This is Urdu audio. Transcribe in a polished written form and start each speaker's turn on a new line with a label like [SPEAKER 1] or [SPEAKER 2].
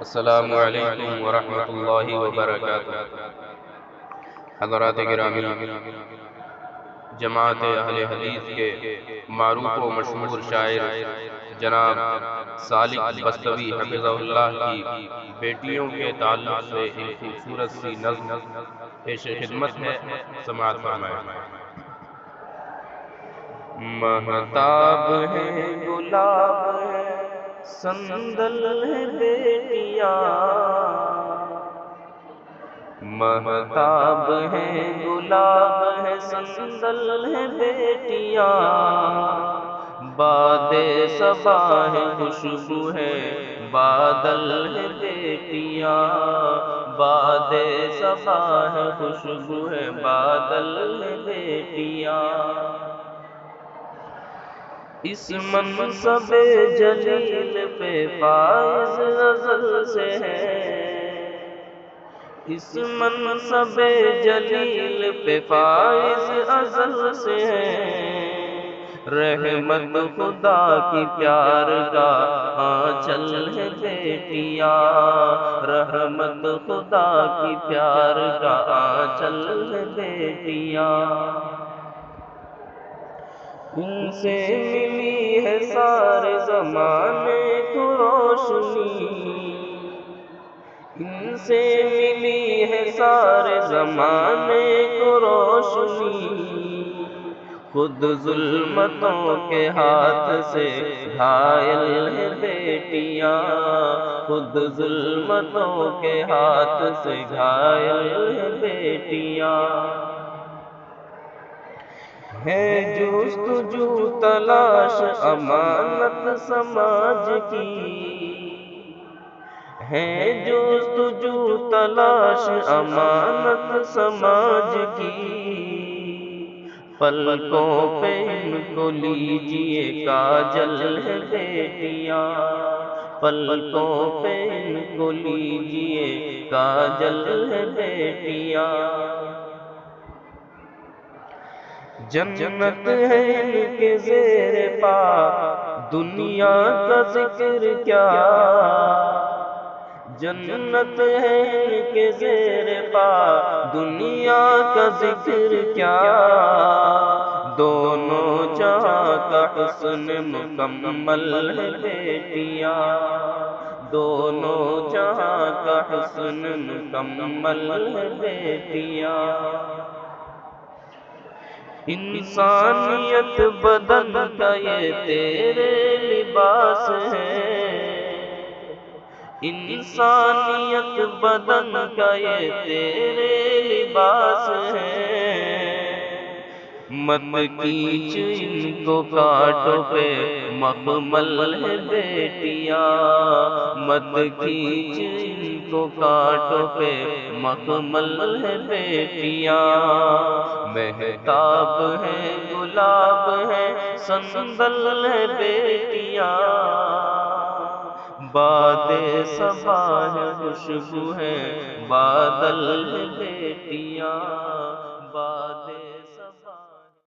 [SPEAKER 1] السلام علیکم ورحمۃ اللہ وبرکاتہ۔ حضرات گرامی، جماعت اہل حدیث کے معروف و مشہور شاعر جناب سالک بستوی حفظہ اللہ کی بیٹیوں کے تعلق سے ایک خوبصورت سی نظم پیش خدمت ہے، سماعت فرمائیں۔ مہتاب ہے گلاب ہے سندل ہے بیٹیاں، مہتاب ہے گلاب ہے سندل ہے بیٹیاں، باد صبا ہے خوشبو ہے بادل ہے بیٹیاں، باد صبا ہے خوشبو ہے بادل ہے بیٹیاں، اس منصب جلیل پہ فائز ازل سے ہے، اس منصب جلیل پہ فائز ازل سے ہے، رحمت خدا کی پیار کا آنچل ہے بیٹیاں، رحمت خدا کی پیار کا آنچل ہے بیٹیاں، ان سے ملی ہے سارے زمانے کو روشنی، ان سے ملی ہے سارے زمانے کو روشنی، خود ظلمتوں کے ہاتھ سے گھائل ہے بیٹیاں، خود ظلمتوں کے ہاتھ سے گھائل ہے بیٹیاں، ہے جستجو تلاش امانت سماج کی، ہے جستجو تلاش امانت سماج کی، پلکوں پہ ان کو لیجیے کاجل ہے بیٹیاں، پلکوں پہ ان کو لیجیے کاجل ہے بیٹیاں، جنت ہے ان کے زیر پا دنیا کا ذکر کیا، جنت ہے ان کے زیر پا دنیا کا ذکر کیا، دونوں جہاں کا حسن مکمل ہے بیٹیاں، دونوں جہاں کا حسن مکمل ہے بیٹیاں، انسانیت بدن کا یہ تیرے لباس ہے، انسانیت بدن کا یہ تیرے لباس ہے، مت کیچ ان کو کانٹوں پہ مخمل ہے بیٹیاں، مت کیچ ان کو کانٹوں پہ مخمل ہے بیٹیاں، مہتاب ہے گلاب ہے سندل ہے بیٹیاں، باد صبا ہے خوشبو ہے بادل ہے بیٹیاں۔